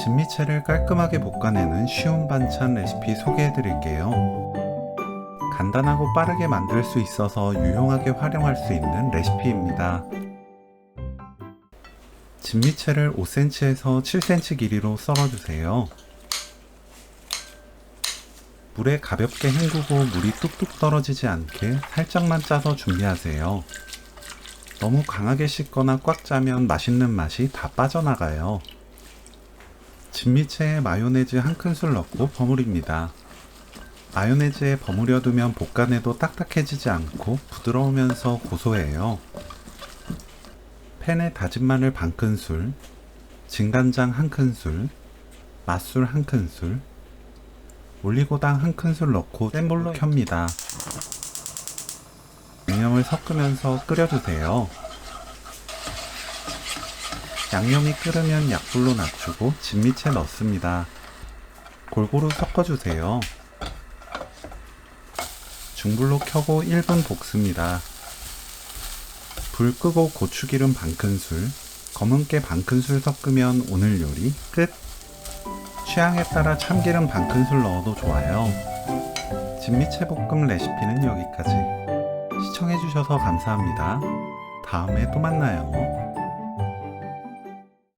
진미채를 깔끔하게 볶아내는 쉬운 반찬 레시피 소개해 드릴게요. 간단하고 빠르게 만들 수 있어서 유용하게 활용할 수 있는 레시피입니다. 진미채를 5cm에서 7cm 길이로 썰어주세요. 물에 가볍게 헹구고 물이 뚝뚝 떨어지지 않게 살짝만 짜서 준비하세요. 너무 강하게 씻거나 꽉 짜면 맛있는 맛이 다 빠져나가요. 진미채에 마요네즈 한 큰술 넣고 버무립니다. 마요네즈에 버무려 두면 볶아내도 딱딱해지지 않고 부드러우면서 고소해요. 팬에 다진 마늘 반 큰술, 진간장 한 큰술, 맛술 한 큰술, 올리고당 한 큰술 넣고 센 불로 켭니다. 양념을 섞으면서 끓여주세요. 양념이 끓으면 약불로 낮추고 진미채 넣습니다. 골고루 섞어주세요. 중불로 켜고 1분 볶습니다. 불 끄고 고추기름 반 큰술, 검은깨 반 큰술 섞으면 오늘 요리 끝! 취향에 따라 참기름 반 큰술 넣어도 좋아요. 진미채 볶음 레시피는 여기까지. 시청해주셔서 감사합니다. 다음에 또 만나요.